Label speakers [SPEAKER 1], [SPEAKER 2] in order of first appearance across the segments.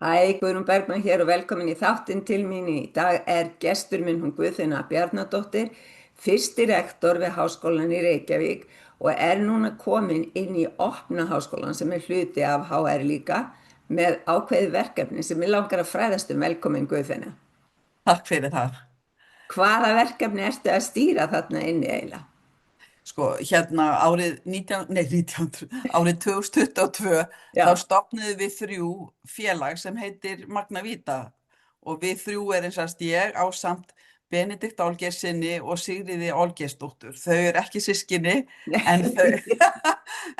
[SPEAKER 1] Hæ, Guðrún Bergmann hér og velkomin í þáttinn til mín. Í dag er gestur minn hún Guðfinna Bjarnadóttir, fyrsti rektor við Háskólann í Reykjavík og er núna komin inn í opna háskólan sem er hluti af HR líka með ákveðið verkefni sem ég langar að fræðast um. Velkomin Guðfinna.
[SPEAKER 2] Takk fyrir það.
[SPEAKER 1] Hvaða verkefni ertu að stýra þarna inni eiginlega?
[SPEAKER 2] Sko, hérna árið 2022 þá
[SPEAKER 1] Já,
[SPEAKER 2] stofnuðum við þrjú félag sem heitir Magna Vita og við þrjú er eins og ég ásamt Benedikt Olgeirssyni og Sigríði Olgeirsdóttur. Þau eru ekki systkini en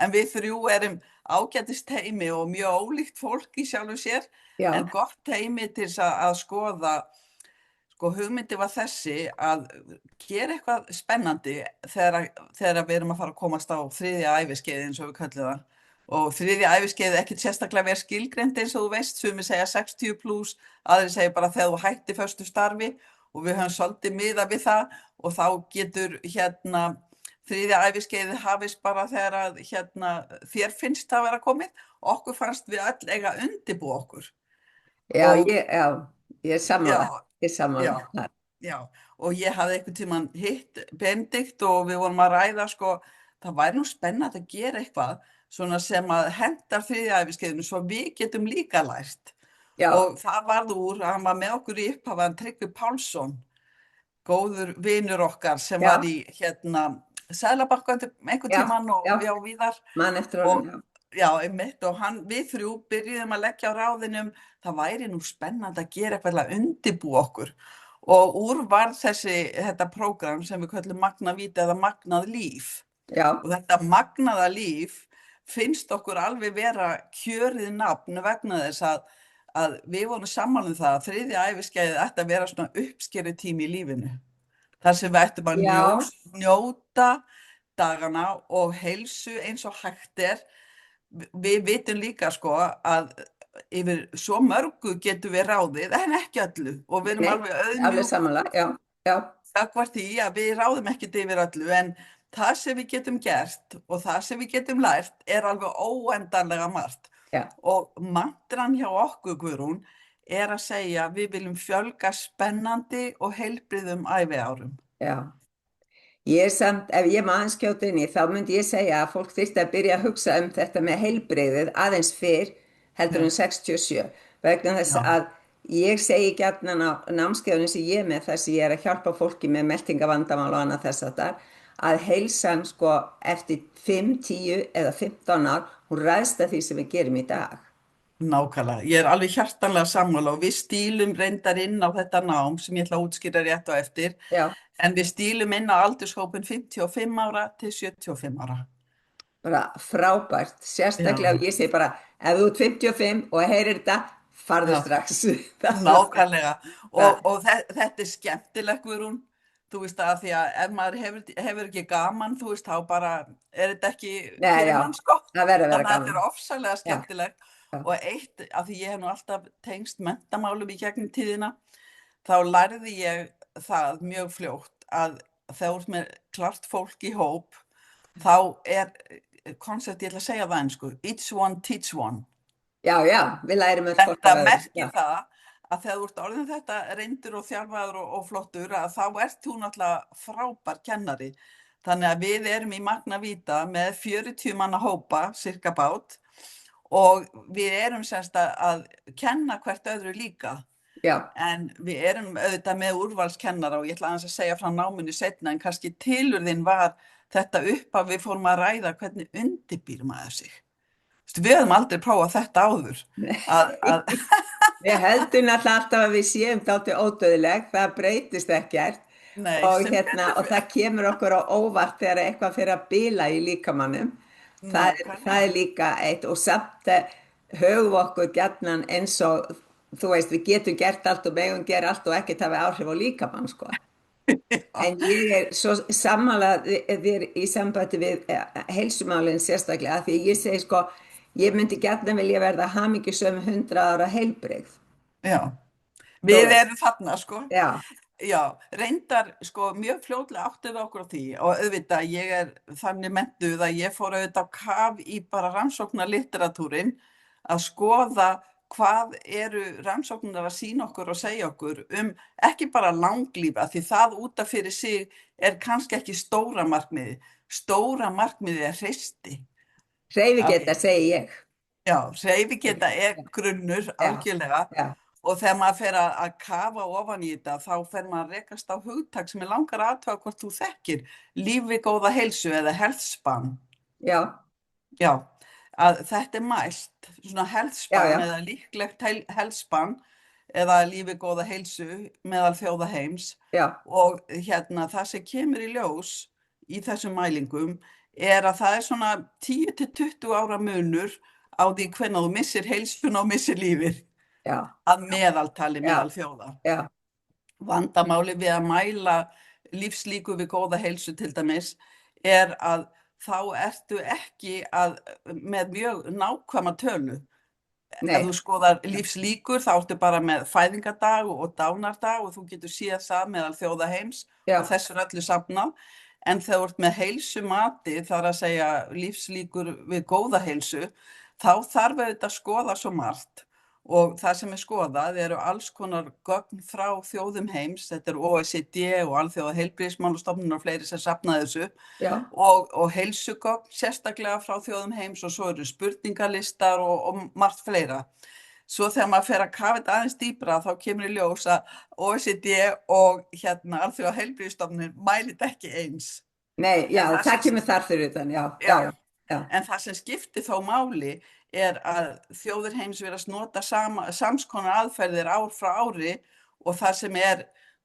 [SPEAKER 2] en við þrjú erum ágætis teymi og mjög ólíkt fólk í sjálfu sér
[SPEAKER 1] já,
[SPEAKER 2] en gott teymi til þess að skoða. Sko hugmyndi var þessi að gera eitthvað spennandi þegar við erum að fara að komast á þriðja æviskeiði eins og við köllum það. Og þriðja æviskeiði ekkert sérstaklega verið skilgreint eins og þú veist, sumir segja 60 plus, aðrir segja bara þegar þú hætti föstu starfi og við höfum svolítið miðað við það og þá getur þriðja æviskeiði hafist bara þegar að þér finnst það vera komið. Okkur fannst við öll eiga að undirbúa okkur.
[SPEAKER 1] já,
[SPEAKER 2] Og
[SPEAKER 1] ég er sammála,
[SPEAKER 2] já,
[SPEAKER 1] ég er
[SPEAKER 2] já.
[SPEAKER 1] sammála.
[SPEAKER 2] Já, og ég hafði einhvern tímann hitt Benedikt og við vorum að ræða sko, það væri nú spennandi að gera eitthvað svona sem að hentar þriðja æviskeiðinu svo við getum líka lært.
[SPEAKER 1] Já,
[SPEAKER 2] Og það varð úr að hann var með okkur í upphafi, hann Tryggvi Pálsson, góður vinur okkar sem var
[SPEAKER 1] já,
[SPEAKER 2] í Seðlabanka einhvern
[SPEAKER 1] já,
[SPEAKER 2] tímann og
[SPEAKER 1] já,
[SPEAKER 2] já, víðar.
[SPEAKER 1] mann eftir honum,
[SPEAKER 2] Og
[SPEAKER 1] já.
[SPEAKER 2] já, einmitt, og við þrjú byrjuðum að leggja á ráðinum, það væri nú spennandi að gera eitthvað til að undirbúa okkur. Og úr var þetta prógram sem við köllum Magnað Víti eða Magnað líf.
[SPEAKER 1] Já,
[SPEAKER 2] Og þetta magnaða líf finnst okkur alveg vera kjörið nafn vegna þess að við vorum sammála um það að þriðja æviskeiðið ætti að vera svona uppskerutími í lífinu. Þar sem við ættum að
[SPEAKER 1] já,
[SPEAKER 2] njóta dagana og heilsu eins og hægt er. Við vitum líka sko að yfir svo mörgu getum við ráðið en ekki öllu og við erum
[SPEAKER 1] ok,
[SPEAKER 2] alveg
[SPEAKER 1] alveg
[SPEAKER 2] auðmjúk
[SPEAKER 1] sammála, já, já,
[SPEAKER 2] gagnvart því að við ráðum ekkert yfir öllu en það sem við getum gert og það sem við getum lært er alveg óendanlega margt.
[SPEAKER 1] já,
[SPEAKER 2] Og mantran hjá okkur, Guðrún, er að segja við viljum fjölga spennandi og heilbrigðum æviárum.
[SPEAKER 1] já. Ég er samt, ef ég maður skjóta inn í, þá myndi ég segja að fólk þyrfti að byrja að hugsa um þetta með heilbrigðið aðeins fyrr heldur
[SPEAKER 2] Já,
[SPEAKER 1] en 67. Vegna þess
[SPEAKER 2] já,
[SPEAKER 1] að ég segi gjarnan á námskeiðunum sem ég er með þess að ég er að hjálpa fólki með meltingavandamál og annað þess að heilsan sko eftir 5, 10 eða 15 ár, hún ræðst að því sem við gerum í dag.
[SPEAKER 2] nákvæmlega. Ég er alveg hjartanlega sammála og við stílum reyndar inn á þetta nám sem ég ætla að útskýra rétt á eftir
[SPEAKER 1] Já,
[SPEAKER 2] en við stílum inn á aldurshópin 55 ára til 75 ára.
[SPEAKER 1] bara frábært, sérstaklega
[SPEAKER 2] Já,
[SPEAKER 1] og ég segi bara ef þú ert 55 og heyrir þetta, farðu
[SPEAKER 2] já.
[SPEAKER 1] strax. Það er það.
[SPEAKER 2] Nákvæmlega og þetta er skemmtilegt Guðrún, þú veist að því að ef maður hefur ekki gaman þú veist þá bara er þetta ekki
[SPEAKER 1] Nei,
[SPEAKER 2] fyrir
[SPEAKER 1] já,
[SPEAKER 2] mann sko,
[SPEAKER 1] það verður að vera
[SPEAKER 2] þannig að þetta
[SPEAKER 1] gaman.
[SPEAKER 2] er ofsalega
[SPEAKER 1] Já,
[SPEAKER 2] skemmtilegt
[SPEAKER 1] já,
[SPEAKER 2] og eitt af því ég hef nú alltaf tengst menntamálum í gegnum tíðina þá lærði ég það mjög fljótt að þegar þú ert með klart fólk í hóp þá er koncept, ég ætla að segja það ensku, each one teach one.
[SPEAKER 1] já, já, við lærum öll hvort
[SPEAKER 2] Þetta
[SPEAKER 1] af öðru. Já,
[SPEAKER 2] merkir það að þegar þú ert orðin þetta reyndur og þjálfaður og flottur að þá ert þú náttúrulega frábær kennari. Þannig að við erum í Magna Vita með 40 manna hópa, cirka bát, og við erum semst að kenna hvert öðru líka.
[SPEAKER 1] já,
[SPEAKER 2] En við erum auðvitað með úrvalskennara og ég ætla aðeins að segja frá náminu seinna en kannski tilurðin var þetta upp að við fórum að ræða hvernig undirbýr maður sig. Þú veist, við höfum aldrei prófað þetta áður. Að
[SPEAKER 1] við heldum alltaf að við séum þáttu ódöðleg, það breytist ekkert
[SPEAKER 2] Nei,
[SPEAKER 1] og
[SPEAKER 2] sem betur
[SPEAKER 1] og
[SPEAKER 2] fer.
[SPEAKER 1] það kemur okkur á óvart þegar eitthvað fyrir að bila í líkamannum. Það
[SPEAKER 2] Nákvæmlega.
[SPEAKER 1] er líka eitt og samt höfum okkur gjarnan eins og, þú veist, við getum gert allt og megum gera allt og ekkert hafi áhrif á líkamann, sko.
[SPEAKER 2] Já,
[SPEAKER 1] En ég er svo sammála þér í sambandi við heilsumálinn sérstaklega því ég segi sko, ég myndi gjarnan vilja verða hamingjusöm 100 ára heilbrigð.
[SPEAKER 2] já.
[SPEAKER 1] Þú
[SPEAKER 2] Við
[SPEAKER 1] veist,
[SPEAKER 2] erum þarna, sko.
[SPEAKER 1] já,
[SPEAKER 2] Já, reyndar, sko, mjög fljótlega áttið okkur á því og auðvitað, ég er þannig menntuð að ég fór auðvitað á kaf í bara rannsóknarliteratúrin að skoða hvað eru rannsóknir að sýna okkur og segja okkur ekki bara langlífa, því það út af fyrir sig kannski ekki stóra markmiði. Stóra markmiði hreysti.
[SPEAKER 1] Hreyfigeta, segi ég.
[SPEAKER 2] Já, hreyfigeta grunnur algjörlega.
[SPEAKER 1] Já.
[SPEAKER 2] Og þegar maður fer að kafa ofan í þetta, þá fer maður að rekast á hugtak sem langar að athuga hvort þú þekkir. Líf við góða heilsu eða health span.
[SPEAKER 1] Já.
[SPEAKER 2] Já, að þetta mælt, svona health span eða líklegt health span eða líf við góða heilsu meðal þjóða heims.
[SPEAKER 1] Já.
[SPEAKER 2] Og það sem kemur í ljós í þessum mælingum að það svona 10 til 20 ára munur á því hvenær þú missir heilsuna og missir lífið.
[SPEAKER 1] Já.
[SPEAKER 2] Að meðaltali meðal þjóða.
[SPEAKER 1] Já.
[SPEAKER 2] Vandamáli við að mæla lífslíku við góða heilsu til dæmis að þá ertu ekki með mjög nákvæma tölu.
[SPEAKER 1] Nei.
[SPEAKER 2] Ef þú skoðar lífslíkur þá ertu bara með fæðingardag og dánardag og þú getur séð það meðal þjóða heims og þessu öllu safnað. En þegar þú ert með heilsumati, þar að segja lífslíkur við góða heilsu, þá þarf auðvitað að skoða svo margt. Og það sem skoðað eru alls konar gögn frá þjóðum heims, þetta OECD og Alþjóða heilbrigðismálastofnun og fleiri sem safnaði þessu.
[SPEAKER 1] Já.
[SPEAKER 2] Og heilsugögn sérstaklega frá þjóðum heims og svo eru spurningalistar og margt fleira. Svo þegar maður fer að kafa þetta aðeins dýpra þá kemur í ljós að OECD og Alþjóða heilbrigðisstofnun mælir ekki eins.
[SPEAKER 1] Nei, já, það kemur þar fyrir utan, já.
[SPEAKER 2] En það sem skiptir þó máli að þjóðir heims virðast nota sams konar aðferðir ár frá ári og það sem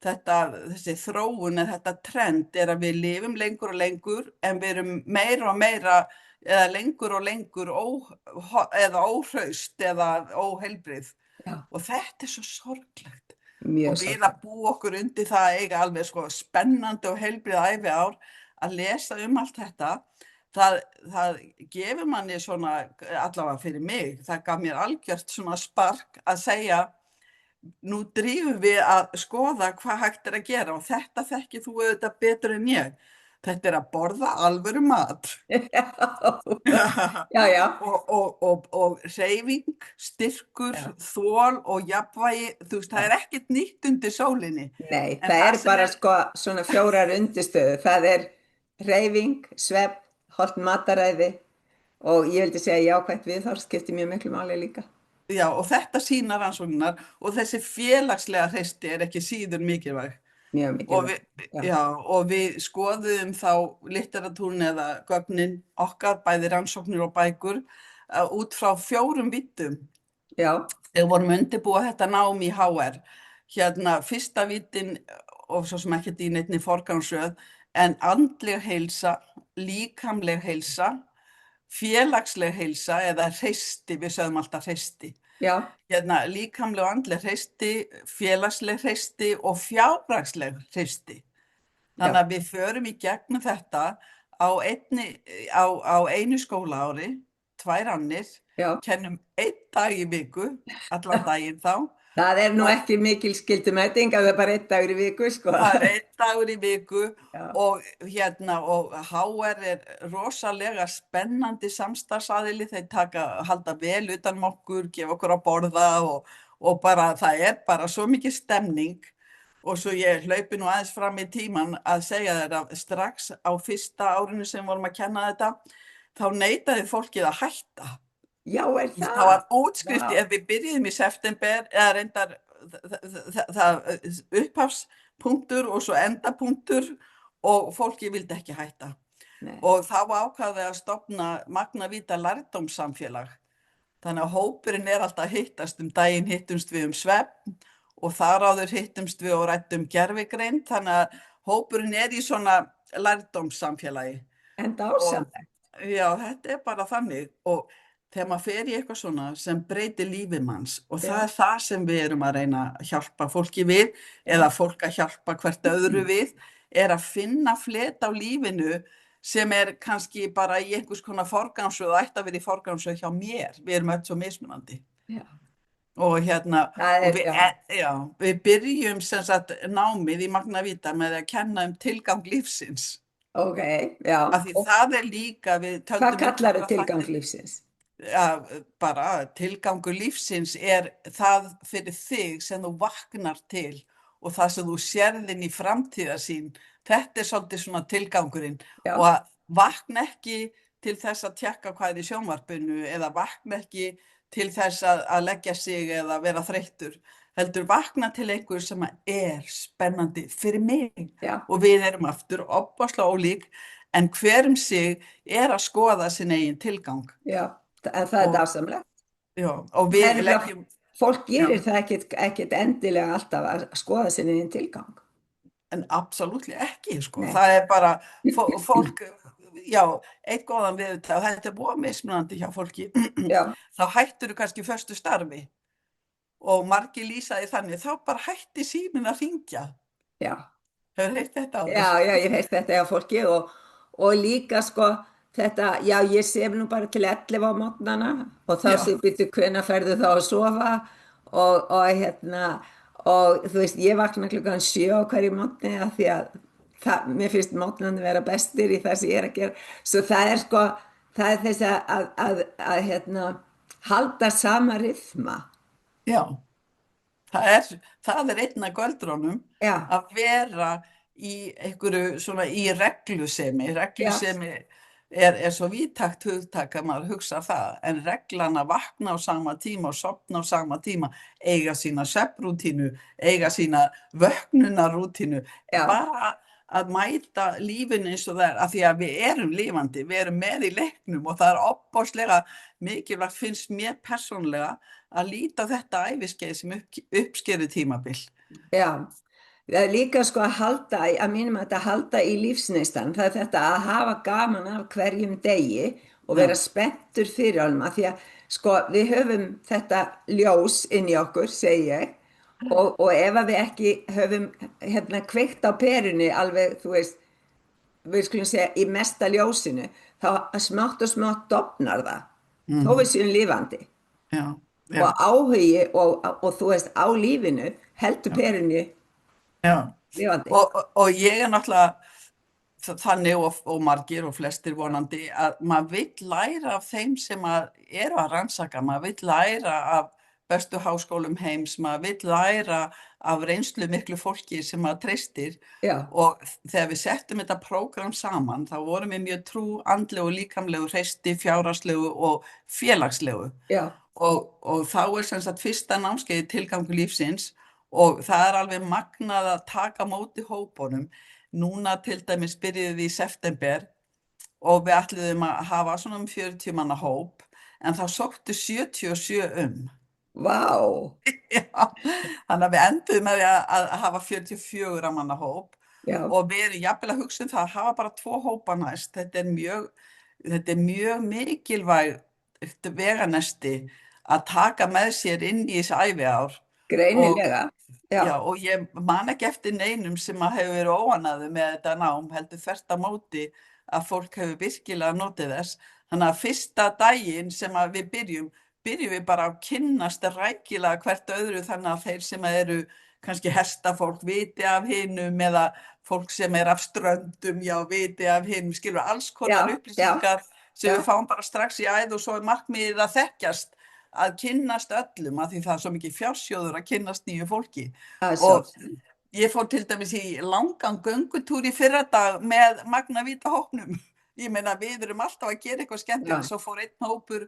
[SPEAKER 2] þessi þróun þetta trend að við lifum lengur og lengur en við erum meira og meira eða lengur og lengur eða óhraust eða óheilbrigð. Og þetta svo sorglegt.
[SPEAKER 1] Mjög
[SPEAKER 2] og við að búa okkur undir það að eiga alveg spennandi og heilbrigð æviár að lesa allt þetta. Það gefur manni svona, allavega fyrir mig, það gaf mér algjört svona spark að segja, nú drífum við að skoða hvað hægt að gera og þetta þekkir þú auðvitað betur en ég. Þetta að borða alvöru mat.
[SPEAKER 1] Já.
[SPEAKER 2] Og hreyfing, styrkur, þol og jafnvægi, þú veist, það ekkert nýtt undir sólinni.
[SPEAKER 1] Nei, það bara svona 4 undirstöður. Það hreyfing, svefn, hollt mataræði og ég vildi segja jákvætt viðhorf skiptir mjög miklu máli líka.
[SPEAKER 2] Já, og þetta sýna rannsóknar og þessi félagslega hreysti ekki síður mikilvæg.
[SPEAKER 1] Mjög mikilvæg.
[SPEAKER 2] Og við skoðum þá litteratúrun eða gögnin okkar, bæði rannsóknir og bækur, út frá 4 víddum.
[SPEAKER 1] Já.
[SPEAKER 2] Þegar vorum undirbúa þetta nám í HR. Fyrsta víddin, og svo sem ekkert í neinni forgangsröð, en andleg heilsa, líkamleg heilsa, félagsleg heilsa eða hreysti, við sögum alltaf hreysti.
[SPEAKER 1] Já.
[SPEAKER 2] Líkamleg og andleg hreysti, félagsleg hreysti og fjárhagsleg hreysti. Þannig að við förum í gegnum þetta á einu skólaári, 2 annir, kennum 1 dag í viku, allan daginn þá.
[SPEAKER 1] Það nú ekki mikil skyldumæting að það bara 1 dagur í viku, sko.
[SPEAKER 2] Það 1 dagur í viku og HR rosalega spennandi samstarfsaðili, þeir halda vel utan okkur, gefa okkur að borða og bara, það bara svo mikið stemning og svo ég hlaupi nú aðeins fram í tíman að segja þér að strax á fyrsta árinu sem vorum að kenna þetta, þá neitaði fólkið að hætta.
[SPEAKER 1] Já, það?
[SPEAKER 2] Það var útskrift, ef við byrjuðum í september, eða reyndar upphafspunktur og svo endapunktur og fólki vildi ekki hætta.
[SPEAKER 1] Nei.
[SPEAKER 2] Og þá ákvaði að stofna Magna Vita lærdómssamfélag. Þannig að hópurinn alltaf hittast daginn hittumst við svefn og þar áður hittumst við og ræddum gervigreind. Þannig að hópurinn í svona lærdómssamfélagi.
[SPEAKER 1] En dásamlegt.
[SPEAKER 2] Já, þetta bara þannig og þegar maður fer í eitthvað svona sem breytir lífi manns og það það sem við erum að reyna að hjálpa fólki við eða fólk að hjálpa hvert öðru við að finna fleti á lífinu sem kannski bara í einhvers konar forgangsröð og ætti að vera í forgangsröð hjá mér. Við erum öll svo mismunandi.
[SPEAKER 1] Já.
[SPEAKER 2] Og við byrjum sem sagt námið í Magna Vita með að kenna tilgang lífsins.
[SPEAKER 1] Ok, já.
[SPEAKER 2] Af því það líka við
[SPEAKER 1] Hvað kallarðu tilgang lífsins?
[SPEAKER 2] bara tilgangur lífsins það fyrir þig sem þú vaknar til og það sem þú sérð inn í framtíðarsýn. Þetta svolítið svona tilgangurinn og
[SPEAKER 1] Já,
[SPEAKER 2] að vakna ekki til þess að tjekka hvað í sjónvarpinu eða vakna ekki til þess að leggja sig eða vera þreyttur. Heldur vakna til einhver sem spennandi fyrir mig
[SPEAKER 1] já,
[SPEAKER 2] og við erum aftur opaslega ólík en hver sig að skoða sinn eigin tilgang.
[SPEAKER 1] já, en það er
[SPEAKER 2] Og,
[SPEAKER 1] dásamlegt.
[SPEAKER 2] já, og
[SPEAKER 1] Það er
[SPEAKER 2] við
[SPEAKER 1] nefnilega,
[SPEAKER 2] leggjum,
[SPEAKER 1] fólk
[SPEAKER 2] já,
[SPEAKER 1] gerir það ekkit endilega alltaf að skoða sinni inn tilgang.
[SPEAKER 2] en absolutt ekki, sko.
[SPEAKER 1] Nei,
[SPEAKER 2] Það bara, fólk, já, eitt góðan við þetta, og þetta búið mismunandi hjá fólki,
[SPEAKER 1] já,
[SPEAKER 2] þá hættur kannski föstu starfi og margir lýsaði þannig, þá bara hætti síminn að hringja.
[SPEAKER 1] já.
[SPEAKER 2] Hefur heyrt þetta áður?
[SPEAKER 1] Já, já, ég heist þetta hjá fólki og líka sko þetta, já, ég sef nú bara til 11 á mótnana og þá
[SPEAKER 2] Já,
[SPEAKER 1] sé býttu hvenær ferðu þá að sofa og þú veist, ég vakna klukkan 7 á hverju mótni af því að mér finnst mótnandi vera bestir í það sem ég er að gera. Svo það er sko, það er þess að halda sama rytma.
[SPEAKER 2] já. Það er einn af göldrunum
[SPEAKER 1] Já,
[SPEAKER 2] að vera í einhverju svona í reglusemi.
[SPEAKER 1] já,
[SPEAKER 2] Reglusemi svo víðtækt hugtak að maður hugsa það, en reglan að vakna á sama tíma og sofna á sama tíma, eiga sína svefnrútínu, eiga sína vöknunarrútínu,
[SPEAKER 1] já,
[SPEAKER 2] bara að mæta lífinu eins og það af því að við erum lifandi, við erum með í leiknum og það ofboðslega mikilvægt finnst mér persónlega að líta á þetta æviskeið sem uppskeru tímabil.
[SPEAKER 1] já. Það er líka sko að halda, að mínum að þetta halda í lífsneistan, það er þetta að hafa gaman af hverjum degi og vera
[SPEAKER 2] Já,
[SPEAKER 1] spenntur fyrir honum að því að sko við höfum þetta ljós inn í okkur, segi ég, og ef að við ekki höfum kveikt á perunni alveg, þú veist, við skulum segja í mesta ljósinu, þá smátt og smátt dofnar það, þó við séum lifandi
[SPEAKER 2] já, já,
[SPEAKER 1] og áhugi og þú veist á lífinu heldur
[SPEAKER 2] já,
[SPEAKER 1] perunni
[SPEAKER 2] já.
[SPEAKER 1] lifandi.
[SPEAKER 2] Og ég náttúrulega þannig og margir og flestir vonandi að maður vill læra af þeim sem eru að rannsaka, maður vill læra af bestu háskólum heims, maður vill læra af reynslu miklu fólki sem maður treystir
[SPEAKER 1] Já,
[SPEAKER 2] og þegar við settum þetta prógram saman þá vorum við mjög trú andlegu, líkamlegu, hreysti, fjárhagslegu og félagslegu
[SPEAKER 1] já,
[SPEAKER 2] og þá sem sagt fyrsta námskeiði tilgangur lífsins og það alveg magnað að taka á móti hópunum. Núna til dæmis byrjuðum við í september og við ætluðum að hafa svona 40 manna hóp en þá sóttu 77
[SPEAKER 1] vá,
[SPEAKER 2] Já, þannig að við enduðum með því að hafa 44 manna hóp
[SPEAKER 1] já,
[SPEAKER 2] og við erum jafnvel að hugsa það að hafa bara 2 hópa næst. Þetta er mjög mikilvægt veganesti að taka með sér inn í þessi æviár og
[SPEAKER 1] greinilega,
[SPEAKER 2] já,
[SPEAKER 1] já,
[SPEAKER 2] og ég man ekki eftir neinum sem að hefur verið óánægður með þetta nám, heldur þvert á móti að fólk hefur virkilega notið þess. Þannig að fyrsta daginn sem að við byrjum við bara að kynnast rækilega hvert öðru þannig að þeir sem eru kannski hestafólk viti af hinum eða fólk sem af ströndum, já, viti af hinum, skilur alls konar
[SPEAKER 1] já, já,
[SPEAKER 2] upplýsingar sem
[SPEAKER 1] já,
[SPEAKER 2] við fáum bara strax í æð og svo er markmiðið að þekkjast að kynnast öllum af því það er svo mikið fjársjóður að kynnast nýju fólki
[SPEAKER 1] það er
[SPEAKER 2] og
[SPEAKER 1] svo,
[SPEAKER 2] ég fór til dæmis í langan göngutúr í fyrradag með Magnavíta hópnum. Ég meina við erum alltaf að gera eitthvað skemmtilegt,
[SPEAKER 1] já,
[SPEAKER 2] svo fór einn hópur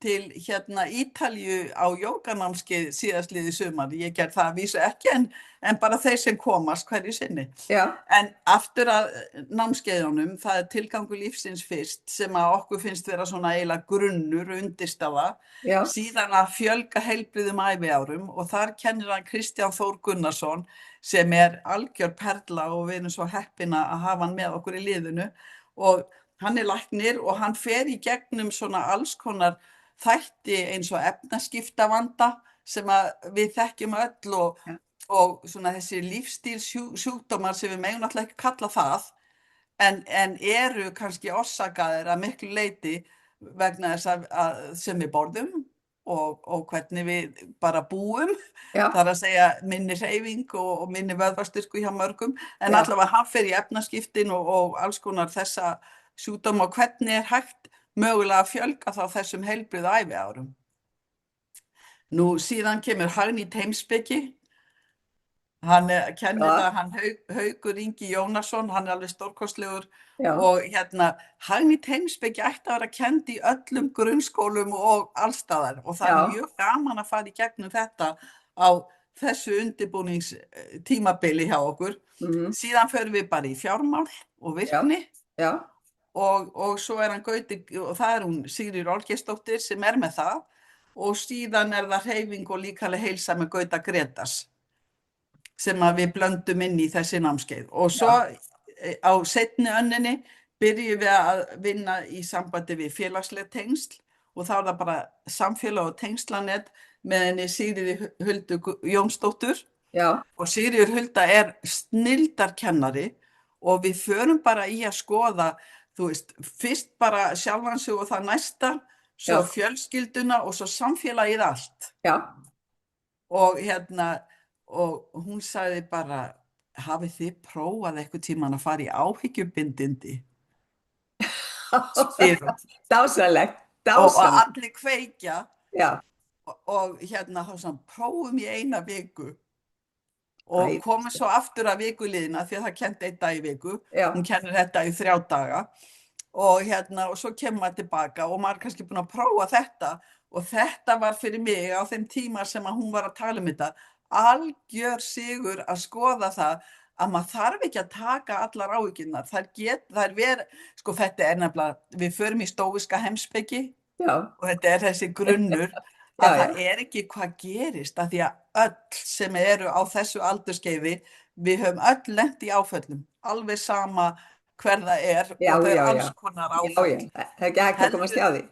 [SPEAKER 2] til Ítalíu á jóganámskeið síðastliðið sumar. Ég gerði það að vísu ekki en bara þeir sem komast hverju sinni.
[SPEAKER 1] já,
[SPEAKER 2] En aftur að námskeiðunum, það er tilgangur lífsins fyrst sem að okkur finnst vera svona eiginlega grunnur, undirstaða,
[SPEAKER 1] já,
[SPEAKER 2] síðan að fjölga heilbrigðum æviárum og þar kennir hann Kristján Þór Gunnarsson sem er algjör perla og við erum svo heppina að hafa hann með okkur í liðinu og hann er læknir og hann fer í gegnum svona alls konar þætti eins og efnaskiptavanda sem að við þekkjum öll og svona þessi lífsstílssjúkdómar sem við megum náttúrulega ekki kalla það en eru kannski orsakaðir að miklu leyti vegna þess að sem við borðum og hvernig við bara búum,
[SPEAKER 1] já,
[SPEAKER 2] það er að segja minni hreyfing og minni vöðvastyrku hjá mörgum, en
[SPEAKER 1] já,
[SPEAKER 2] allavega hann fer í efnaskiptin og alls konar þessa sjúkdóma og hvernig hægt mögulega að fjölga þá þessum heilbrigðu æviárum. Nú síðan kemur hagnýtt heimspeki. Hann kennir
[SPEAKER 1] Já,
[SPEAKER 2] það, hann Haukur Ingi Jónasson, hann alveg stórkostlegur
[SPEAKER 1] já,
[SPEAKER 2] og hagnýtt heimspeki ætti að vera kennd í öllum grunnskólum og allstaðar og það
[SPEAKER 1] já,
[SPEAKER 2] mjög gaman að fara í gegnum þetta á þessu undirbúningstímabili hjá okkur. Síðan förum við bara í fjármál og
[SPEAKER 1] já,
[SPEAKER 2] virkni
[SPEAKER 1] já,
[SPEAKER 2] og svo hann Gauti, og það hún Sigríður Olgeirsdóttir sem með það og síðan það hreyfing og líkamleg heilsa með Gauta Grétars sem að við blöndum inn í þessi námskeið og svo á seinni önninni byrjum við að vinna í sambandi við félagsleg tengsl og þá það bara samfélag og tengslanett með henni Sigríði Huldu Jónsdóttur
[SPEAKER 1] já,
[SPEAKER 2] og Sigríður Hulda snilldarkennari og við förum bara í að skoða, þú veist, fyrst bara sjálfan sig og það næsta, svo
[SPEAKER 1] Já.
[SPEAKER 2] fjölskylduna og svo samfélagið allt
[SPEAKER 1] já,
[SPEAKER 2] og og hún sagði bara, hafið þið prófað eitthvað tíman að fara í áhyggjubindindi? Spyr hún.
[SPEAKER 1] dásamlegt,
[SPEAKER 2] Og
[SPEAKER 1] dásamlegt,
[SPEAKER 2] allir kveikja
[SPEAKER 1] já,
[SPEAKER 2] og þá sann, prófum í eina viku og
[SPEAKER 1] Æ,
[SPEAKER 2] komum svo aftur að vikuliðina því að það kennt einn dag í viku,
[SPEAKER 1] já,
[SPEAKER 2] hún kennir þetta í 3 daga og og svo kemur maður tilbaka og maður er kannski búin að prófa þetta og þetta var fyrir mig á þeim tíma sem að hún var að tala um þetta, algjör sigur að skoða það að maður þarf ekki að taka allar áhyggjurnar, sko þetta nefnilega, við förum í stóíska heimspeki
[SPEAKER 1] já,
[SPEAKER 2] og þetta þessi grunnur
[SPEAKER 1] Já,
[SPEAKER 2] að það ekki hvað gerist af því að öll sem eru á þessu aldurskeiði, við höfum öll lent í áföllum, alveg sama hver það
[SPEAKER 1] já,
[SPEAKER 2] og það
[SPEAKER 1] já,
[SPEAKER 2] alls
[SPEAKER 1] já,
[SPEAKER 2] konar
[SPEAKER 1] já,
[SPEAKER 2] áföll.
[SPEAKER 1] já, það er ekki hægt að komast hjá því.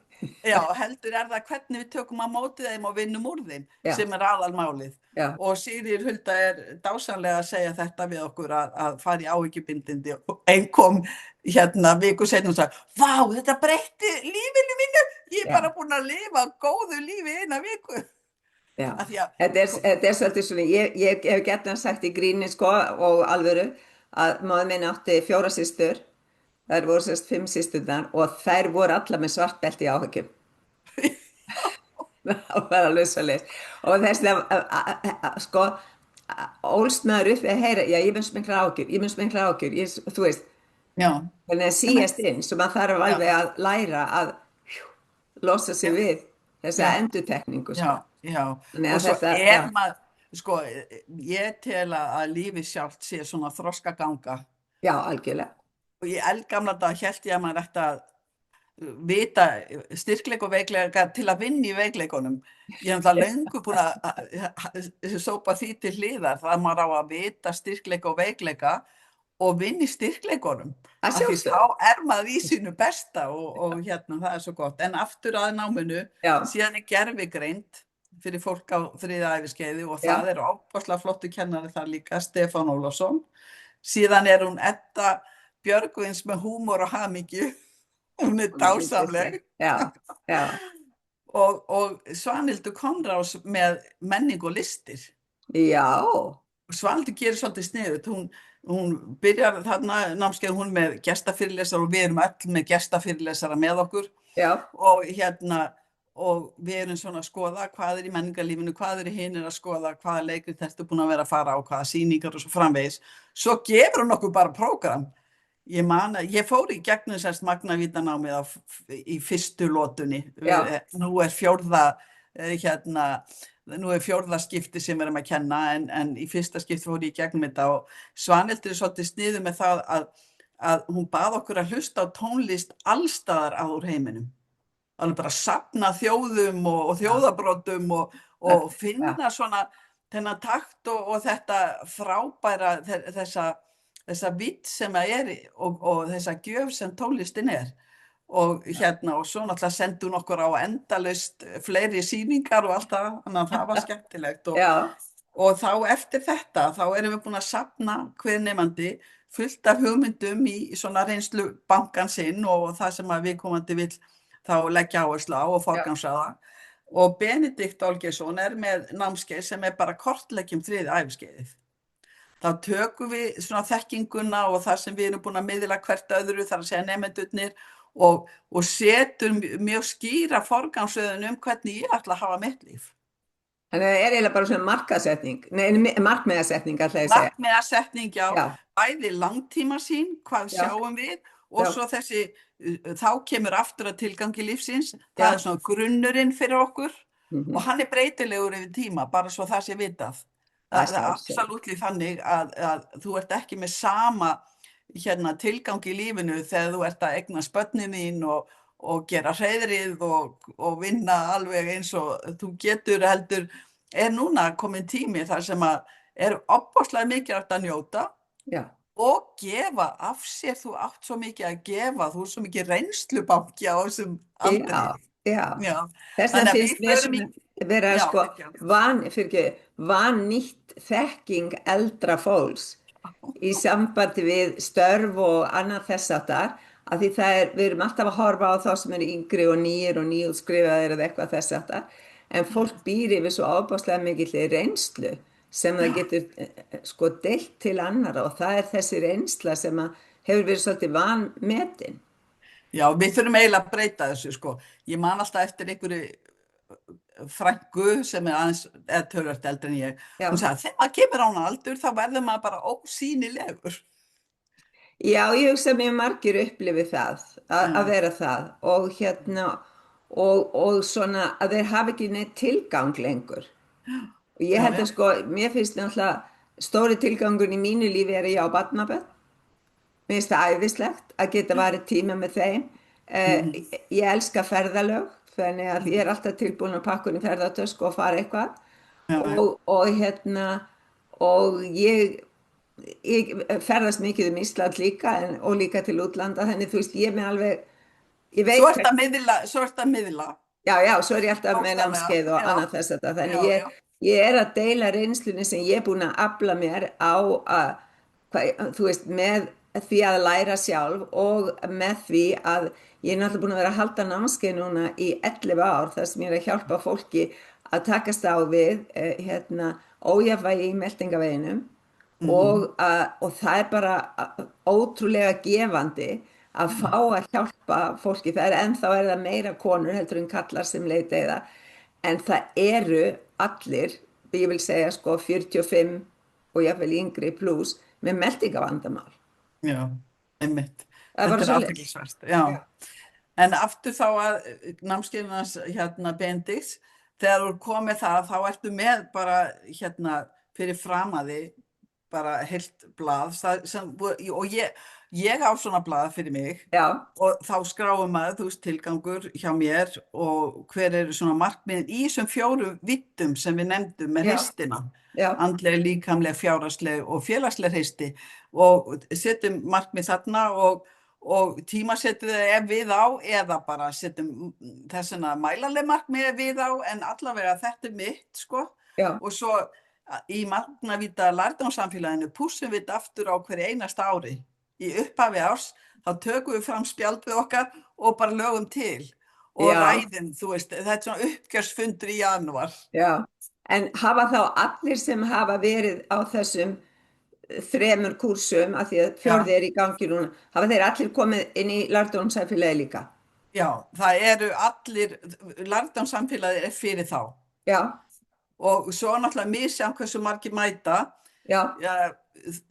[SPEAKER 2] Já, heldur það hvernig við tökum á móti þeim og vinnum úr þeim
[SPEAKER 1] Já.
[SPEAKER 2] sem aðalmálið.
[SPEAKER 1] Já.
[SPEAKER 2] Og Sigríður Hulda dásamlega að segja þetta við okkur að fara í áhyggjubindindi og einn kom viku seinna og sagði, vá, þetta breytti lífinu mínu, ég
[SPEAKER 1] Já.
[SPEAKER 2] bara búin að lifa góðu lífi eina viku.
[SPEAKER 1] Já,
[SPEAKER 2] Af því að-
[SPEAKER 1] þetta svolítið svona, ég hef gætna sagt í gríni sko og alvöru að maður minn átti 4 systur, þær voru sérst 5 systurnar og þær voru allar með svartbelti í áhyggjum. Það var alveg svolítið. Og þess að sko, ólst maður upp við að heyra, já ég mun smikla áhyggjur, þú veist,
[SPEAKER 2] Já,
[SPEAKER 1] þannig að síast inn, svo maður þarf alveg að læra að losa sig við þessa
[SPEAKER 2] Já.
[SPEAKER 1] endurtekningu sko.
[SPEAKER 2] já.
[SPEAKER 1] Þannig að
[SPEAKER 2] Og svo
[SPEAKER 1] þetta-
[SPEAKER 2] maður, sko, ég tel að lífið sjálft sé svona þroskaganga.
[SPEAKER 1] Já, algjörlega.
[SPEAKER 2] Og í eldgamla dag hélt ég að maður ætti að vita styrkleika og veikleika til að vinna í veikleikunum. Ég hef löngu búin að sópa því til hliðar það maður á að vita styrkleika og veikleika og vinna í styrkleikunum.
[SPEAKER 1] Að
[SPEAKER 2] Af því
[SPEAKER 1] sjálfsögðu.
[SPEAKER 2] þá maður í sínu besta og það svo gott. En aftur að náminu,
[SPEAKER 1] Já.
[SPEAKER 2] síðan gervigreind fyrir fólk á 3. æviskeiði og
[SPEAKER 1] Já.
[SPEAKER 2] það óbáslega flottu kennari þar líka, Stefán Ólafsson. Síðan hún Edda Björgvins með húmor og hamingju. Hún dásamleg.
[SPEAKER 1] Já, já,
[SPEAKER 2] Og Svanhildur Konráðs með menning og listir.
[SPEAKER 1] já,
[SPEAKER 2] Og Svanhildur gerir svolítið sniðugt. Hún byrjar þarna námskeið hún með gestafyrirlesara og við erum öll með gestafyrirlesara með okkur.
[SPEAKER 1] já,
[SPEAKER 2] Og við erum svona að skoða hvað í menningarlífinu, hvað hinir að skoða, hvaða leikrit ertu búin að vera að fara á, hvaða sýningar og svo framvegis. Svo gefur hún okkur bara prógram. Ég man að ég fór í gegnum sérst magnavítanámið í fyrstu lotunni.
[SPEAKER 1] Já.
[SPEAKER 2] Nú er fjórða skipti sem við erum að kenna en í fyrsta skipti fór ég í gegnum þetta og Svanhildur svolítið sniðuð með það að hún bað okkur að hlusta á tónlist allstaðar úr heiminum. Alveg bara safna þjóðum og þjóðabrotum og finna svona þennan takt og þetta frábæra þessa vitt sem og þessa gjöf sem tónlistin og svo náttúrulega sendi hún okkur á endalaust fleiri sýningar og allt það, þannig að það var skemmtilegt og þá eftir þetta þá erum við búin að safna hver nemandi fullt af hugmyndum í svona reynslu bankan sinn og það sem að viðkomandi vill þá leggja áherslu á og forgangsraða og Benedikt Olgeirsson með námskeið sem bara kortleggjum 3. æviskeiðið. Þá tökum við svona þekkinguna og það sem við erum búin að miðla hvert öðru, þar að segja nemendurnir og setur mjög skýra forgangsröðun hvernig ég ætla að hafa mitt líf.
[SPEAKER 1] Þannig að það er eiginlega bara svona markasetning, nei, markmiðasetning alltaf ég segja.
[SPEAKER 2] Markmiðasetning, já,
[SPEAKER 1] Já,
[SPEAKER 2] bæði langtímasýn, hvað
[SPEAKER 1] já,
[SPEAKER 2] sjáum við, og
[SPEAKER 1] já.
[SPEAKER 2] svo þá kemur aftur að tilgangi lífsins, það
[SPEAKER 1] Já.
[SPEAKER 2] er svona grunnurinn fyrir okkur
[SPEAKER 1] Mhm.
[SPEAKER 2] og hann er breytilegur yfir tíma, bara svo það sé vitað.
[SPEAKER 1] Að
[SPEAKER 2] Það er
[SPEAKER 1] sjálfsögðu.
[SPEAKER 2] absolutt þannig að þú ert ekki með sama tilgangi í lífinu þegar þú ert að eignast börnin þín og gera hreiðrið og vinna alveg eins og þú getur heldur, er núna komin tími þar sem að er ofboðslega mikilvægt að njóta
[SPEAKER 1] Já,
[SPEAKER 2] og gefa af sér, þú átt svo mikið að gefa, þú ert svo mikið reynslubanki á þessum aldri.
[SPEAKER 1] já, já.
[SPEAKER 2] Já,
[SPEAKER 1] Þess vegna
[SPEAKER 2] þannig að
[SPEAKER 1] finnst
[SPEAKER 2] við
[SPEAKER 1] mér
[SPEAKER 2] förum í,
[SPEAKER 1] svona vera
[SPEAKER 2] já,
[SPEAKER 1] sko
[SPEAKER 2] ekki,
[SPEAKER 1] vannýtt þekking eldra fólks í sambandi við störf og annað þess áttar, af því við erum alltaf að horfa á þá sem eru yngri og nýjir og nýútskrifaðir eða eitthvað þess áttar, en fólk býr yfir svo ábáslega mikill reynslu sem það getur sko deilt til annara og það er þessi reynsla sem að hefur verið svolítið vanmetin.
[SPEAKER 2] já, við þurfum eiginlega að breyta þessu, sko. Ég man alltaf eftir einhverju frænku sem er aðeins eða töluvert eldri en ég.
[SPEAKER 1] Já.
[SPEAKER 2] Hún sagði, þegar maður kemur á hana aldur, þá verður maður bara ósýnilegur.
[SPEAKER 1] Já, ég hugsa mjög margir upplifi það, að vera það og svona að þeir hafa ekki neitt tilgang lengur. Og ég
[SPEAKER 2] Já,
[SPEAKER 1] held
[SPEAKER 2] já.
[SPEAKER 1] að sko, mér finnst náttúrulega stóri tilgangun í mínu lífi er að ég á barnabörn. Mér finnst það æðislegt að geta varið tíma með þeim. Ég elska ferðalög, þannig að ég er alltaf tilbúin að pakka í ferðartösku og fara eitthvað.
[SPEAKER 2] Já, já.
[SPEAKER 1] Og ég ferðast mikið Ísland líka og líka til útlanda, þannig þú veist, ég með alveg, ég veit
[SPEAKER 2] Svo ert að miðla.
[SPEAKER 1] Já, svo er ég alltaf með
[SPEAKER 2] Bókstaflega,
[SPEAKER 1] námskeið og
[SPEAKER 2] já.
[SPEAKER 1] annað þess að það. Þannig
[SPEAKER 2] Já, já.
[SPEAKER 1] ég er að deila reynslunni sem ég er búin að afla mér á þú veist, með því að læra sjálf og með því að ég er náttúrulega búin að vera að halda námskeið núna í 11 ár þar sem ég er að hjálpa fólki að takast á við ójafnvægi í meltingaveginum og það er bara ótrúlega gefandi að fá að hjálpa fólki. Ennþá er það meira konur heldur en kallar sem leita í það, en það eru allir, ég vil segja sko 45 og jafnvel yngri pluss með meltingavandamál.
[SPEAKER 2] Já, einmitt.
[SPEAKER 1] Það er bara
[SPEAKER 2] Þetta er
[SPEAKER 1] svoleiðis.
[SPEAKER 2] athyglisvert, já. En aftur þá að námskeiðunars Benedikts, þegar þú komið það, þá ertu með bara fyrir framaði bara heilt blað og ég á svona blað fyrir mig.
[SPEAKER 1] Já,
[SPEAKER 2] Og þá skráum maður, þú veist, tilgangur hjá mér og hver eru svona markmiðin í þessum 4 vittum sem við nefndum með
[SPEAKER 1] Já.
[SPEAKER 2] hreistina.
[SPEAKER 1] já,
[SPEAKER 2] Andleg, líkamleg, fjárhagsleg og félagsleg hreysti og setjum markmið þarna og tímasetjum þau ef við á eða bara setjum þessuna mælanleg markmið ef við á en allavega þetta er mitt, sko.
[SPEAKER 1] já,
[SPEAKER 2] Og svo í magnavíta lærdómssamfélaginu pússum við þetta aftur á hverju einasta ári. Í upphafi árs þá tökum við fram spjald við okkar og bara lögum til og
[SPEAKER 1] Já.
[SPEAKER 2] ræðum, þú veist, þetta er svona uppgjörsfundur í janúar.
[SPEAKER 1] já. En hafa þá allir sem hafa verið á þessum 3 kúrsum, af því að 4. er í gangi núna, hafa þeir allir komið inn í lærdómssamfélagi líka?
[SPEAKER 2] Já, það eru allir, lærdómssamfélagið er fyrir þá.
[SPEAKER 1] Já,
[SPEAKER 2] Og svo náttúrulega misjafnt hversu margir mæta.
[SPEAKER 1] já,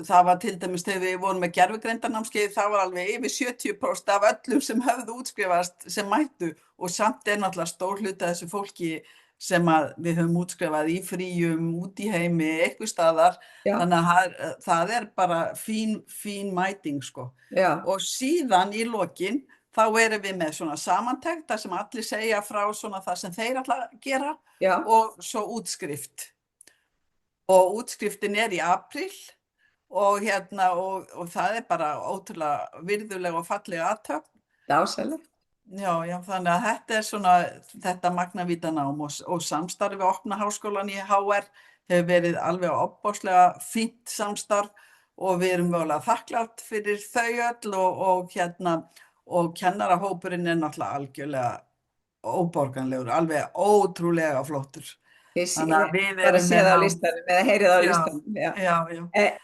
[SPEAKER 2] Það var til dæmis þegar við vorum með gervigreindarnámskeið, það var alveg yfir 70% af öllum sem höfðu útskrifast sem mættu og samt er náttúrulega stór hluti af þessu fólki sem að við höfum útskrifað í fríum, út í heimi, eitthvað staðar.
[SPEAKER 1] Já.
[SPEAKER 2] Þannig að það er bara fín mæting, sko.
[SPEAKER 1] já,
[SPEAKER 2] Og síðan í lokin þá erum við með svona samantekt þar sem allir segja frá svona það sem þeir ætla að gera
[SPEAKER 1] já,
[SPEAKER 2] og svo útskrift. Og útskriftin er í apríl og og það er bara ótrúlega virðuleg og falleg athöfn.
[SPEAKER 1] dásalegt.
[SPEAKER 2] Já, þannig að þetta er svona þetta magnavíta nám og samstarfi við Opna háskólann í HR hefur verið alveg ofboðslega fínt samstarf og við erum mögulega þakklátt fyrir þau öll og kennarahópurinn er náttúrulega algjörlega óborganlegur, alveg ótrúlega flottur. Þannig að við
[SPEAKER 1] bara
[SPEAKER 2] erum
[SPEAKER 1] sé
[SPEAKER 2] með
[SPEAKER 1] það á
[SPEAKER 2] nám.
[SPEAKER 1] listanum eða heyrið það á
[SPEAKER 2] Já.
[SPEAKER 1] listanum. Já.
[SPEAKER 2] Já.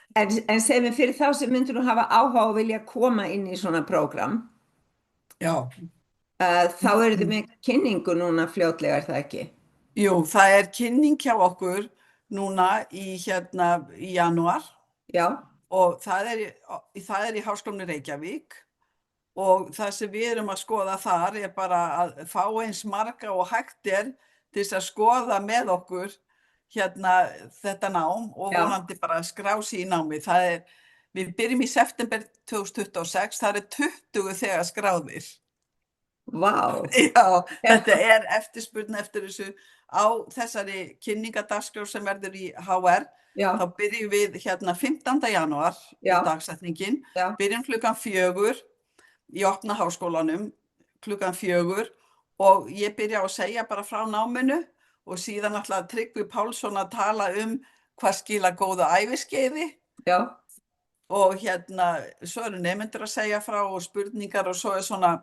[SPEAKER 1] En segir mér fyrir þá sem myndur nú hafa áhuga og vilja koma inn í svona prógram,
[SPEAKER 2] Já.
[SPEAKER 1] Þá eru þið með kynningu núna fljótlega, er það ekki?
[SPEAKER 2] Jú, það er kynning hjá okkur núna í janúar
[SPEAKER 1] Já,
[SPEAKER 2] og það er í Háskólanum í Reykjavík og það sem við erum að skoða þar er bara að fá eins marga og hægt er til þess að skoða með okkur þetta nám og
[SPEAKER 1] já,
[SPEAKER 2] vonandi bara skrá sig í námi. Við byrjum í september 2026, það er 20 þegar skráðir.
[SPEAKER 1] vá,
[SPEAKER 2] Já, þetta er eftirspurn eftir þessu á þessari kynningadagskrá sem verður í HR. Þá
[SPEAKER 1] já,
[SPEAKER 2] byrjum við 15. janúar er
[SPEAKER 1] já,
[SPEAKER 2] dagsetningin,
[SPEAKER 1] já,
[SPEAKER 2] byrjum klukkan 4 í opna háskólanum klukkan 4 og ég byrja á að segja bara frá náminu og síðan ætla Tryggvi Pálsson að tala hvað skila góðu æviskeiði
[SPEAKER 1] já,
[SPEAKER 2] og svo eru nemendur að segja frá og spurningar og svo er svona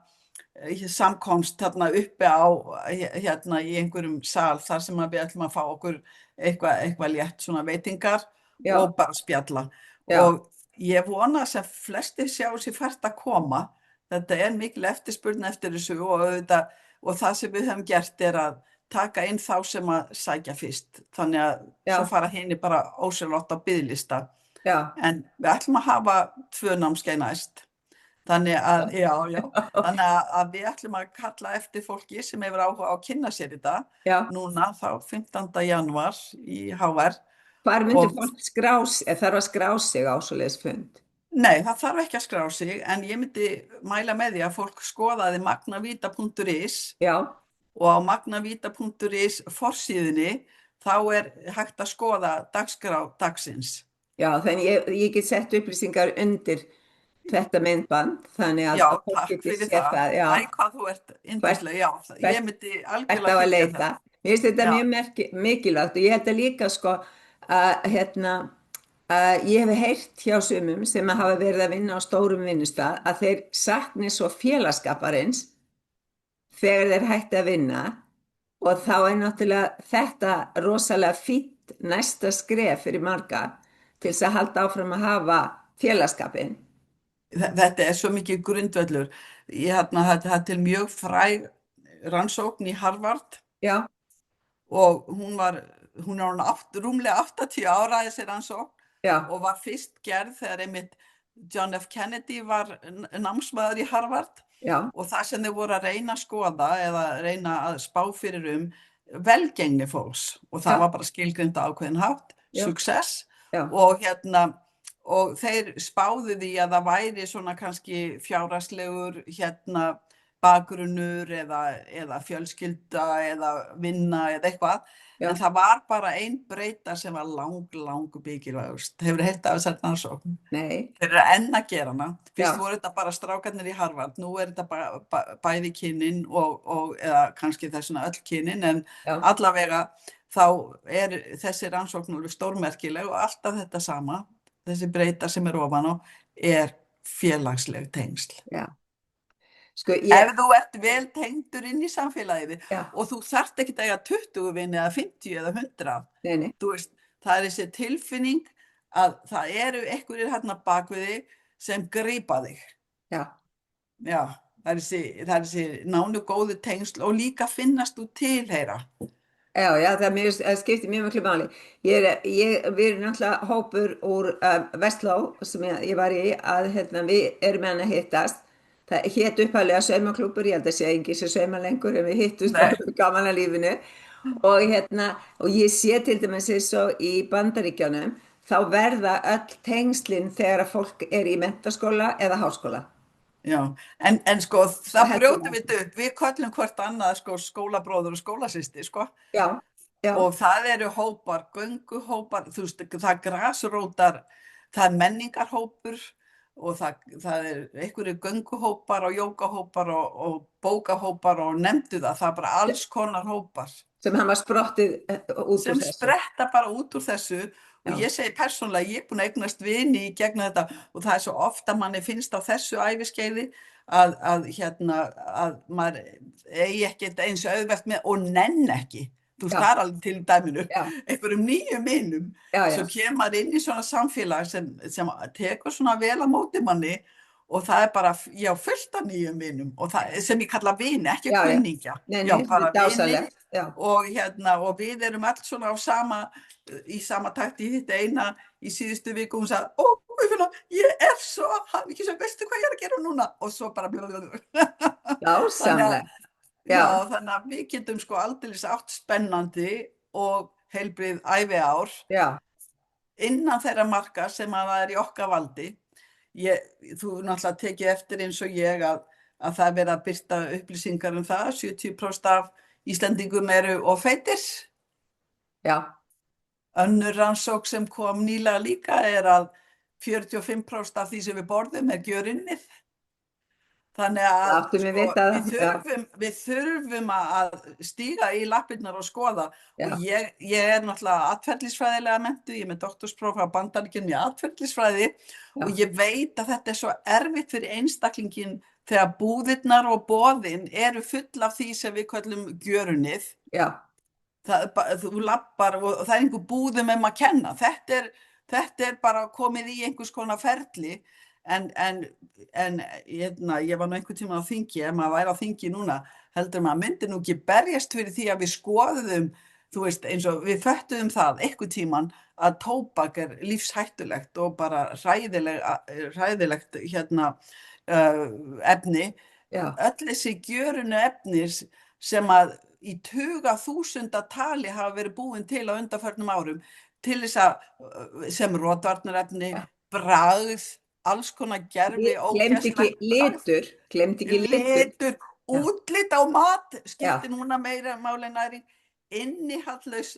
[SPEAKER 2] samkomst þarna uppi á í einhverjum sal þar sem við ætlum að fá okkur eitthvað létt svona veitingar
[SPEAKER 1] já,
[SPEAKER 2] og bara spjalla
[SPEAKER 1] já,
[SPEAKER 2] og ég vona sem flestir sjá sér fært að koma. Þetta er mikil eftirspurn eftir þessu og það sem við höfum gert er að taka inn þá sem að sækja fyrst þannig að svo
[SPEAKER 1] já,
[SPEAKER 2] fara henni bara ósjálfrátt á biðlista
[SPEAKER 1] já,
[SPEAKER 2] en við ætlum að hafa 2 námskeið næst. Þannig að, já, þannig að við ætlum að kalla eftir fólki sem hefur áhuga á að kynna sér þetta
[SPEAKER 1] já.
[SPEAKER 2] núna þá 15. janúar í HR.
[SPEAKER 1] Hvar myndi
[SPEAKER 2] Og
[SPEAKER 1] fólk þarf að skrá sig á svoleiðis fund?
[SPEAKER 2] nei, það þarf ekki að skrá sig, en ég myndi mæla með því að fólk skoðaði magnavita.is
[SPEAKER 1] Já,
[SPEAKER 2] og á magnavita.is forsíðunni þá er hægt að skoða dagskrá dagsins.
[SPEAKER 1] já, þannig ég get sett upplýsingar undir þetta myndband, þannig
[SPEAKER 2] Já,
[SPEAKER 1] að fólk
[SPEAKER 2] takk
[SPEAKER 1] geti
[SPEAKER 2] fyrir
[SPEAKER 1] séð
[SPEAKER 2] það.
[SPEAKER 1] það, já,
[SPEAKER 2] Æ, hvað þú ert
[SPEAKER 1] hvert,
[SPEAKER 2] yndisleg, já,
[SPEAKER 1] hvert
[SPEAKER 2] ég myndi
[SPEAKER 1] þetta á
[SPEAKER 2] algjörlega
[SPEAKER 1] að
[SPEAKER 2] fylgja
[SPEAKER 1] leita.
[SPEAKER 2] það.
[SPEAKER 1] Mér finnst þetta
[SPEAKER 2] Já.
[SPEAKER 1] mjög mikilvægt og ég held að líka sko að ég hef heyrt hjá sumum sem hafa verið að vinna á stórum vinnustað að þeir sakni svo félagskaparins þegar þeir hætti að vinna og þá er náttúrulega þetta rosalega fínt næsta skref fyrir marga til þess að halda áfram að hafa félagskapin.
[SPEAKER 2] Þetta er svo mikið grundvöllur. Þetta er til mjög fræg rannsókn í Harvard
[SPEAKER 1] Já,
[SPEAKER 2] og hún er rúmlega 80 ára þessi rannsókn
[SPEAKER 1] já,
[SPEAKER 2] og var fyrst gerð þegar einmitt John F. Kennedy var námsmaður í Harvard
[SPEAKER 1] já,
[SPEAKER 2] og það sem þau voru að reyna að skoða eða reyna að spá fyrir velgengni fólks og það
[SPEAKER 1] já,
[SPEAKER 2] var bara skilgreint á ákveðinn hátt,
[SPEAKER 1] já,
[SPEAKER 2] success
[SPEAKER 1] já,
[SPEAKER 2] og þeir spáðu því að það væri svona kannski fjárhagslegur bakgrunnur eða fjölskylda eða vinna eða eitthvað
[SPEAKER 1] já,
[SPEAKER 2] en það var bara ein breyta sem var lang mikilvægust. Hefur heyrt af þessari rannsókn?
[SPEAKER 1] nei,
[SPEAKER 2] Þeir eru enn að gera hana. Fyrst
[SPEAKER 1] já,
[SPEAKER 2] voru þetta bara strákarnir í Harvard, nú er þetta bæði kynin eða kannski þessuna öll kynin, en
[SPEAKER 1] já,
[SPEAKER 2] allavega þá er þessi rannsókn alveg stórmerkileg og alltaf þetta sama, þessi breyta sem er ofan á, er félagsleg tengsl.
[SPEAKER 1] já. Sko,
[SPEAKER 2] Ef þú ert vel tengdur inn í samfélagið
[SPEAKER 1] já,
[SPEAKER 2] og þú þarft ekki að eiga 20 vini eða 50 eða 100,
[SPEAKER 1] nei, nei,
[SPEAKER 2] þú veist, það er þessi tilfinning að það eru einhverjir hérna bak við þig sem grípa þig.
[SPEAKER 1] já,
[SPEAKER 2] Já, það er þessi nánu góðu tengsl og líka finnast þú tilheyra.
[SPEAKER 1] já, það skiptir mjög miklu máli. Við erum náttúrulega hópur úr Vestló sem ég var í að við erum enn að hittast. Það hét upphæðlega saumaklúbbur, ég held að sé ekki sem sauma lengur en við hittust
[SPEAKER 2] Nei.
[SPEAKER 1] bara gaman að lífinu og ég sé til dæmis eins og í Bandaríkjunum þá verða öll tengslin þegar að fólk er í menntaskóla eða háskóla.
[SPEAKER 2] Já, en sko það
[SPEAKER 1] heldur
[SPEAKER 2] brjótum
[SPEAKER 1] það.
[SPEAKER 2] við upp, við köllum hvort annað sko skólabróður og skólasystir sko
[SPEAKER 1] Já, já,
[SPEAKER 2] og það eru hópar, gönguhópar, þú veist, það grasrótar, það er menningarhópur og það er einhverjir gönguhópar og jógahópar og bókahópar og nefndu það er bara alls konar hópar
[SPEAKER 1] sem hafa sprottið út úr
[SPEAKER 2] sem
[SPEAKER 1] þessu.
[SPEAKER 2] spretta bara út úr þessu og
[SPEAKER 1] Já.
[SPEAKER 2] ég segi persónulega, ég er búin að eignast vini í gegnum þetta og það er svo ofta manni finnst á þessu æviskeiði að maður eigi ekki eins auðvelt með og nenn ekki. Þú
[SPEAKER 1] Já.
[SPEAKER 2] starf alveg til dæminu,
[SPEAKER 1] Já.
[SPEAKER 2] einhverjum nýjum vinum,
[SPEAKER 1] Já, já.
[SPEAKER 2] svo kemur inn í svona samfélag sem tekur svona vel á móti manni og það er bara, já, fullt af nýjum vinum og það, sem ég kalla vini, ekki
[SPEAKER 1] Já, já.
[SPEAKER 2] kunningja,
[SPEAKER 1] Nei,
[SPEAKER 2] já,
[SPEAKER 1] nei,
[SPEAKER 2] bara vini
[SPEAKER 1] dásalegt. Já,
[SPEAKER 2] og og við erum allt svona í sama takt í hitt eina í síðustu viku, hún sagði, ó, Guðfinna, ég er svo hamingjusöm, veistu hvað ég er að gera núna? Og svo bara þannig að,
[SPEAKER 1] dásamlegt.
[SPEAKER 2] já,
[SPEAKER 1] Já,
[SPEAKER 2] þannig að við getum sko aldeilis átt spennandi og heilbrigð æviár
[SPEAKER 1] já,
[SPEAKER 2] innan þeirra marka sem að það er í okkar valdi. Þú náttúrulega tekið eftir eins og ég að það er verið að birta upplýsingar um það, 70% af Íslendingum eru of feitir.
[SPEAKER 1] já.
[SPEAKER 2] Önnur rannsókn sem kom nýlega líka er að 45% af því sem við borðum er gjörunnið. Þannig að
[SPEAKER 1] Láttu mig
[SPEAKER 2] sko,
[SPEAKER 1] vita það. Já,
[SPEAKER 2] við þurfum að stíga í lappirnar og skoða og
[SPEAKER 1] já,
[SPEAKER 2] ég er náttúrulega atferlisfræðilega menntuð, ég er með doktorspróf á Bandaríkjunum í atferlisfræði
[SPEAKER 1] já,
[SPEAKER 2] og ég veit að þetta er svo erfitt fyrir einstaklingin þegar búðirnar og boðin eru full af því sem við köllum gjörunnið.
[SPEAKER 1] já,
[SPEAKER 2] Þú lappar og það er einhver búðum að kenna. Þetta er bara komið í einhvers konar ferli en ég var nú einhvern tíma á þingi, ef maður væri á þingi núna, heldur maður myndi nú ekki berjast fyrir því að við skoðum, þú veist, eins og við föttuðum það einhvern tíman að tóbak er lífshættulegt og bara hræðilegt efni.
[SPEAKER 1] já,
[SPEAKER 2] Öll þessi gjörunu efni sem að í tuga þúsunda tali hafa verið búin til á undanförnum árum til þess að sem rotvarnarefni,
[SPEAKER 1] já.
[SPEAKER 2] bragð, alls konar gervi,
[SPEAKER 1] Gleymd ekki
[SPEAKER 2] ógeðslegt bragð,
[SPEAKER 1] litur, gleymd ekki litur.
[SPEAKER 2] litur,
[SPEAKER 1] Já,
[SPEAKER 2] útlit á mat,
[SPEAKER 1] já,
[SPEAKER 2] skiptir núna meira máli en næring, innihaldslaus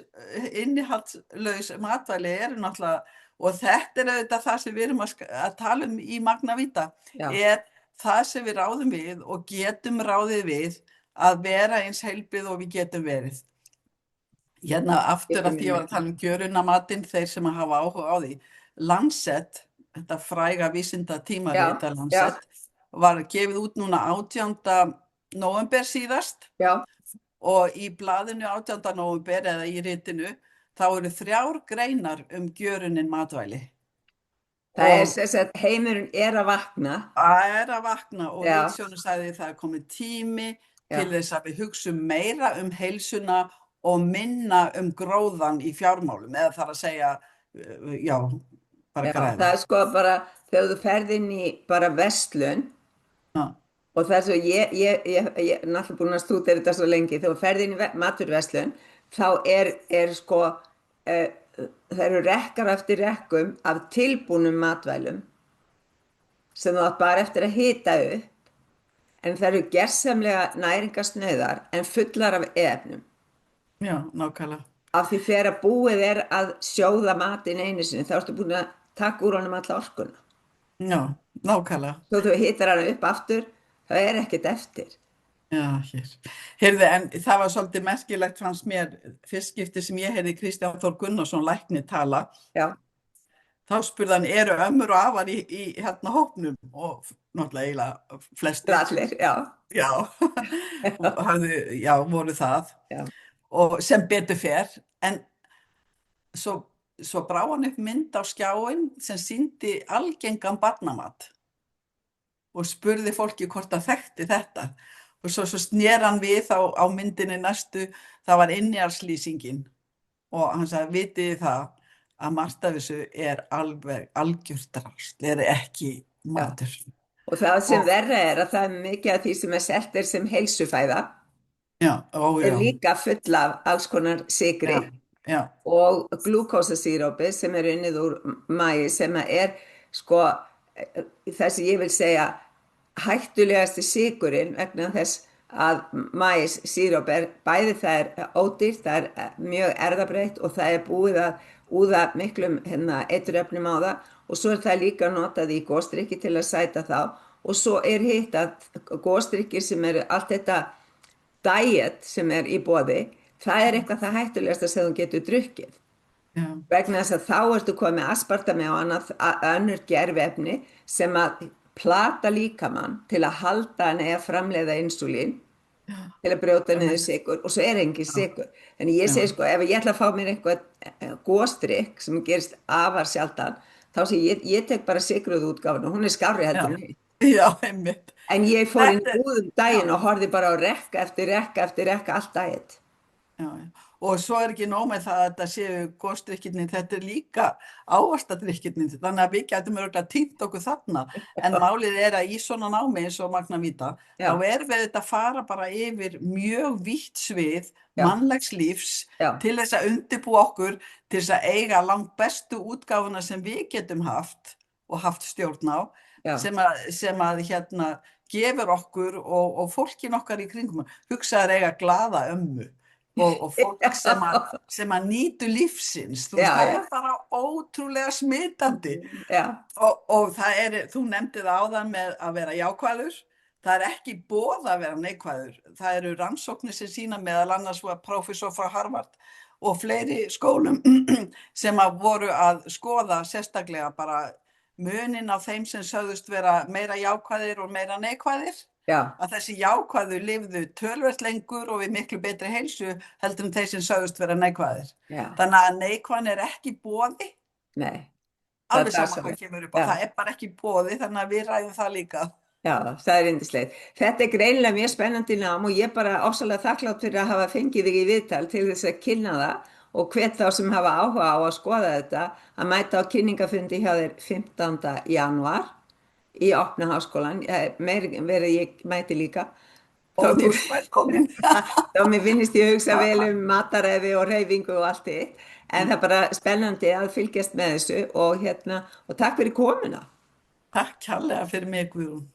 [SPEAKER 2] matvæli eru náttúrulega, og þetta er auðvitað það sem við erum að tala um í Magnavíta,
[SPEAKER 1] já,
[SPEAKER 2] er það sem við ráðum við og getum ráðið við að vera eins heilbrigð og við getum verið. Hérna aftur
[SPEAKER 1] getur
[SPEAKER 2] að
[SPEAKER 1] mér
[SPEAKER 2] ég var
[SPEAKER 1] með.
[SPEAKER 2] að tala um gjörunnamatinn, þeir sem hafa áhuga á því. Lancet, þetta fræga vísinda tímarit
[SPEAKER 1] Já, já,
[SPEAKER 2] Lancet, var gefið út núna 18. nóvember síðast
[SPEAKER 1] já.
[SPEAKER 2] og í blaðinu 18. nóvember eða í ritinu, þá eru 3 greinar um gjörunnin matvæli.
[SPEAKER 1] Það er
[SPEAKER 2] Og
[SPEAKER 1] sem sagt, heimurinn er að vakna.
[SPEAKER 2] það er að vakna og
[SPEAKER 1] Já,
[SPEAKER 2] ritstjórinn sagði það er komið tími til
[SPEAKER 1] já,
[SPEAKER 2] þess að við hugsum meira um heilsuna og minna um gróðann í fjármálum, eða þar að segja, já, bara
[SPEAKER 1] já.
[SPEAKER 2] græða.
[SPEAKER 1] Það er sko bara, þegar þú ferð inn í bara verslun,
[SPEAKER 2] Já,
[SPEAKER 1] og það er svo, ég er náttúrulega búin að stúdera þetta svo lengi, þegar þú ferð inn í matvöruverslun, þá er sko, það eru rekkar eftir rekkum af tilbúnum matvælum sem þú átt bara eftir að hita upp, en það eru gersamlega næringarsnauðar en fullar af efnum.
[SPEAKER 2] já, nákvæmlega.
[SPEAKER 1] Af því þegar búið er að sjóða matinn einu sinni, þá ertu búin að taka úr honum alla orkuna.
[SPEAKER 2] Já, nákvæmlega.
[SPEAKER 1] Svo þú hittar hana upp aftur, það er ekkert eftir.
[SPEAKER 2] Já, hér. Heyrðu, en það var svolítið merkilegt fannst mér fyrst skipti sem ég heyrði Kristján Þór Gunnarsson lækni tala.
[SPEAKER 1] Já,
[SPEAKER 2] Þá spurði hann, eru ömmur og afar í hérna hópnum? Og náttúrulega eiginlega flestir.
[SPEAKER 1] allir, já,
[SPEAKER 2] Já, já, voru það.
[SPEAKER 1] já,
[SPEAKER 2] Og sem betur fer, en svo brá hann upp mynd á skjáinn sem sýndi algengan barnamat og spurði fólki hvort það þekkti þetta. Og svo snéri hann við á myndinni næstu, það var innihaldslýsingin og hann sagði, vitið þið það að margt af þessu er alveg algjört drasl, er ekki matur.
[SPEAKER 1] og það sem
[SPEAKER 2] Og,
[SPEAKER 1] verra er að það er mikið af því sem er selt er sem heilsufæða,
[SPEAKER 2] já, ó
[SPEAKER 1] er
[SPEAKER 2] já,
[SPEAKER 1] líka full af alls konar sykri
[SPEAKER 2] já, já,
[SPEAKER 1] og glúkósasírópi sem er unnið úr maí sem er sko það sem ég vil segja hættulegasti sykurinn vegna þess að maís síróp er bæði það er ódýrt, það er mjög erfðabreytt og það er búið að úða miklum eiturefnum á það og svo er það líka notað í gosdrykki til að sæta þá og svo er hitt að gosdrykkir sem eru allt þetta diet sem er í boði, það er eitthvað það hættulegasta sem þú getur drukkið.
[SPEAKER 2] já,
[SPEAKER 1] Vegna þess að þá ertu komið með aspartami og önnur gerfefni sem að plata líkamann til að halda hann eða framleiða insúlín til að brjóta niður sykur og svo er engin sykur. Þannig ég segi sko ef ég ætla að fá mér eitthvað gosdrykk sem gerist afar sjaldan þá sé ég tek bara sykruð útgáfuna, hún er skárri heldur en hitt.
[SPEAKER 2] Já, einmitt.
[SPEAKER 1] En ég fór inn í
[SPEAKER 2] Þetta er,
[SPEAKER 1] búðum
[SPEAKER 2] já,
[SPEAKER 1] daginn og horfði bara á rekka eftir rekka eftir rekka allt daginn.
[SPEAKER 2] já, já. Og svo er ekki nóg með það að þetta séu góðstrykkirnir, þetta er líka ávaxtadrykkirnir, þannig að við gætum örgulega týnt okkur þarna. En málið er að í svona námi eins og Magna Vita, þá
[SPEAKER 1] Já,
[SPEAKER 2] erum við þetta að fara bara yfir mjög vítt svið
[SPEAKER 1] já,
[SPEAKER 2] mannlegs lífs
[SPEAKER 1] já,
[SPEAKER 2] til þess að undirbúa okkur, til þess að eiga langt bestu útgáfuna sem við getum haft og haft stjórn á,
[SPEAKER 1] já,
[SPEAKER 2] sem að hérna gefur okkur og fólkin okkar í kringum, hugsaður eiga glaða ömmu. Og fólk sem að nýtu lífsins, þú veist,
[SPEAKER 1] já,
[SPEAKER 2] það
[SPEAKER 1] já,
[SPEAKER 2] er bara ótrúlega smitandi
[SPEAKER 1] já,
[SPEAKER 2] og það er, þú nefndir það áðan með að vera jákvæður, það er ekki boð að vera neikvæður, það eru rannsóknir sem sýna meðal annars var prófessor frá Harvard og fleiri skólum sem að voru að skoða sérstaklega bara munin á þeim sem sögðust vera meira jákvæðir og meira neikvæðir,
[SPEAKER 1] já,
[SPEAKER 2] að þessi jákvæðu lifðu tölvert lengur og við miklu betri heilsu heldur þeir sem sögðust vera neikvæðir.
[SPEAKER 1] já,
[SPEAKER 2] Þannig að neikvæðin er ekki boði,
[SPEAKER 1] nei, það er
[SPEAKER 2] alveg sama hvað
[SPEAKER 1] dásamlegt.
[SPEAKER 2] kemur upp á,
[SPEAKER 1] Já,
[SPEAKER 2] það er bara ekki boði, þannig að við ræðum það líka.
[SPEAKER 1] já, það er yndislegt. Þetta er greinilega mjög spennandi nám og ég er bara ofsalega þakklátt fyrir að hafa fengið þig í viðtal til þess að kynna það og hvet þá sem hafa áhuga á að skoða þetta að mæta á kynningafundi hjá þér 15. janúar í opna háskólan. Meir verið ég mæti líka. Þá
[SPEAKER 2] Og þú
[SPEAKER 1] mér,
[SPEAKER 2] ert velkomin.
[SPEAKER 1] þá mér finnst ég hugsa vel um mataræði og reyfingu og allt þitt. En það er bara spennandi að fylgjast með þessu og og takk fyrir komuna.
[SPEAKER 2] Takk kærlega fyrir mig, Guðrún.